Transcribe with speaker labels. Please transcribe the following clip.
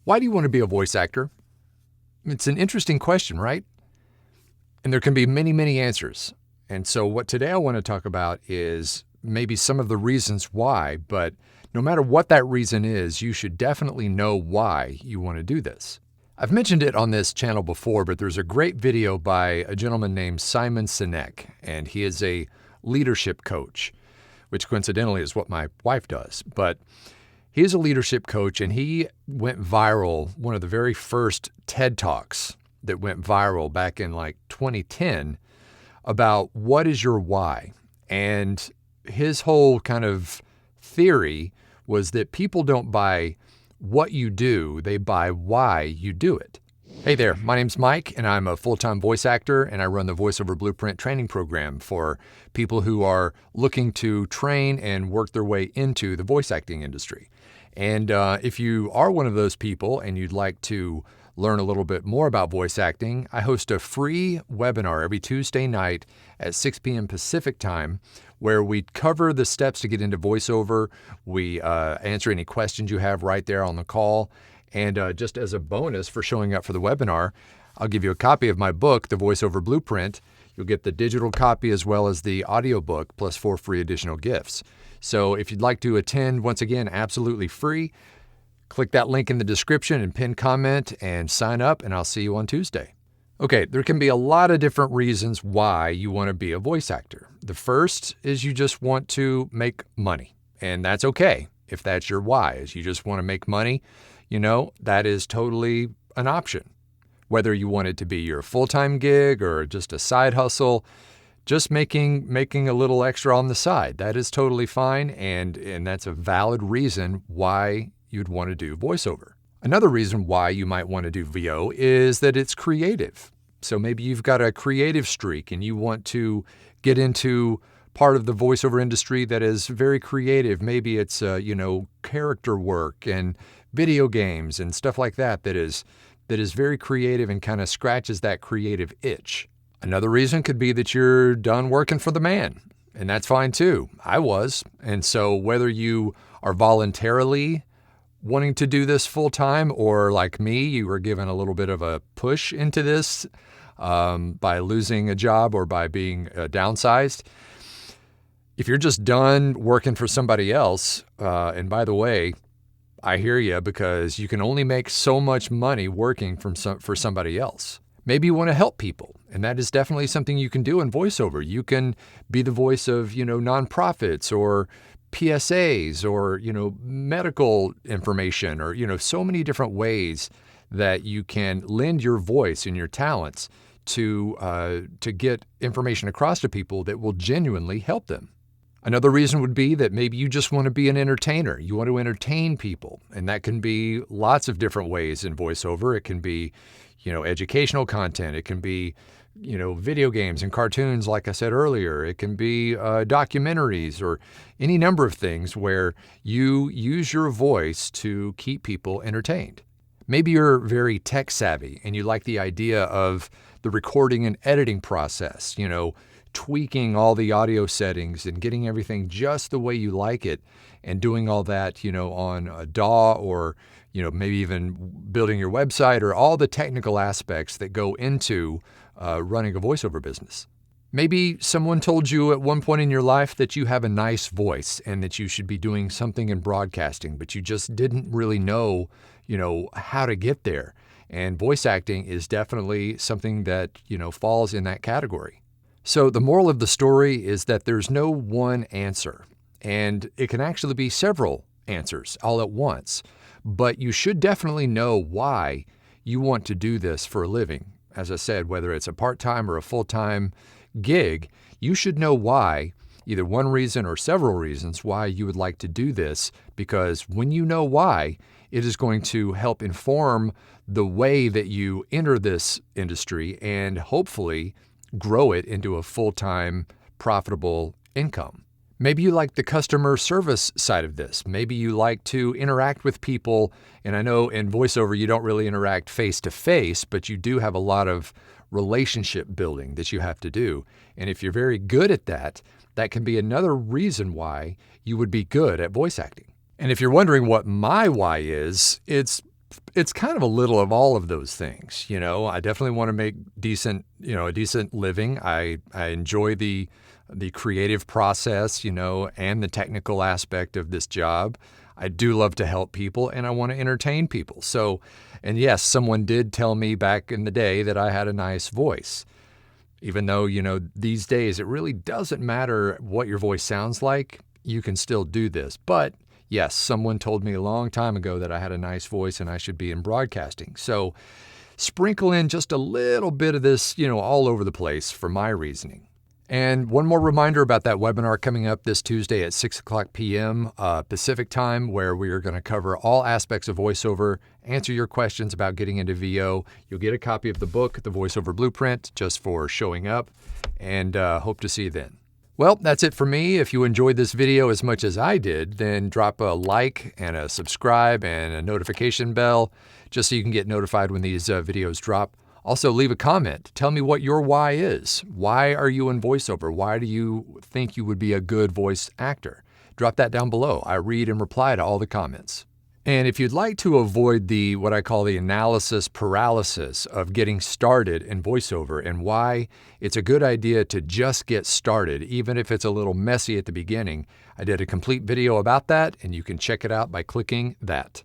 Speaker 1: Why do you want to be a voice actor? It's an interesting question, right? And there can be many, many answers. And so what today I want to talk about is maybe some of the reasons why, but no matter what that reason is, you should definitely know why you want to do this. I've mentioned it on this channel before, but there's a great video by a gentleman named Simon Sinek, and he is a leadership coach, which coincidentally is what my wife does. But he is a leadership coach, and he went viral, one of the very first TED Talks that went viral back in like 2010 about what is your why. And his whole kind of theory was that people don't buy what you do, they buy why you do it. Hey there, my name's Mike, and I'm a full-time voice actor, and I run the Voiceover Blueprint training program for people who are looking to train and work their way into the voice acting industry. And if you are one of those people and you'd like to learn a little bit more about voice acting, I host a free webinar every Tuesday night at 6 p.m. Pacific time, where we cover the steps to get into voiceover. We answer any questions you have right there on the call. And just as a bonus for showing up for the webinar, I'll give you a copy of my book, The Voiceover Blueprint. You'll get the digital copy as well as the audiobook, plus 4 free additional gifts. So if you'd like to attend, once again, absolutely free, click that link in the description and pin comment and sign up, and I'll see you on Tuesday. Okay, there can be a lot of different reasons why you want to be a voice actor. The first is you just want to make money, and that's okay if that's your why, is you just want to make money. That is totally an option. Whether you want it to be your full-time gig or just a side hustle, just making a little extra on the side, that is totally fine, and that's a valid reason why you'd want to do voiceover. Another reason why you might want to do VO is that it's creative. So maybe you've got a creative streak and you want to get into part of the voiceover industry that is very creative. Maybe it's character work and video games and stuff like that is very creative and kind of scratches that creative itch. Another reason could be that you're done working for the man, and that's fine too. I was. And so whether you are voluntarily wanting to do this full time, or like me, you were given a little bit of a push into this by losing a job or by being downsized. If you're just done working for somebody else, and by the way, I hear you, because you can only make so much money working for somebody else. Maybe you want to help people, and that is definitely something you can do in voiceover. You can be the voice of, nonprofits or PSAs or, medical information or, so many different ways that you can lend your voice and your talents to get information across to people that will genuinely help them. Another reason would be that maybe you just want to be an entertainer. You want to entertain people, and that can be lots of different ways in voiceover. It can be, educational content. It can be, video games and cartoons, like I said earlier. It can be documentaries or any number of things where you use your voice to keep people entertained. Maybe you're very tech savvy and you like the idea of the recording and editing process, tweaking all the audio settings and getting everything just the way you like it, and doing all that, on a DAW or, maybe even building your website, or all the technical aspects that go into running a voiceover business. Maybe someone told you at one point in your life that you have a nice voice and that you should be doing something in broadcasting, but you just didn't really know, how to get there. And voice acting is definitely something that, falls in that category. So the moral of the story is that there's no one answer, and it can actually be several answers all at once. But you should definitely know why you want to do this for a living. As I said, whether it's a part-time or a full-time gig, you should know why, either one reason or several reasons why you would like to do this, because when you know why, it is going to help inform the way that you enter this industry and hopefully grow it into a full-time, profitable income. Maybe you like the customer service side of this. Maybe you like to interact with people. And I know in voiceover, you don't really interact face-to-face, but you do have a lot of relationship building that you have to do. And if you're very good at that, that can be another reason why you would be good at voice acting. And if you're wondering what my why is, it's it's kind of a little of all of those things. I definitely want to make a decent living. I enjoy the creative process, and the technical aspect of this job. I do love to help people, and I want to entertain people. So, and yes, someone did tell me back in the day that I had a nice voice. Even though, these days it really doesn't matter what your voice sounds like, you can still do this. But yes, someone told me a long time ago that I had a nice voice and I should be in broadcasting. So sprinkle in just a little bit of this, all over the place for my reasoning. And one more reminder about that webinar coming up this Tuesday at 6 o'clock p.m. Pacific time, where we are going to cover all aspects of voiceover, answer your questions about getting into VO. You'll get a copy of the book, The Voiceover Blueprint, just for showing up, and hope to see you then. Well, that's it for me. If you enjoyed this video as much as I did, then drop a like and a subscribe and a notification bell, just so you can get notified when these videos drop. Also, leave a comment. Tell me what your why is. Why are you in voiceover? Why do you think you would be a good voice actor? Drop that down below. I read and reply to all the comments. And if you'd like to avoid what I call the analysis paralysis of getting started in voiceover, and why it's a good idea to just get started, even if it's a little messy at the beginning, I did a complete video about that, and you can check it out by clicking that.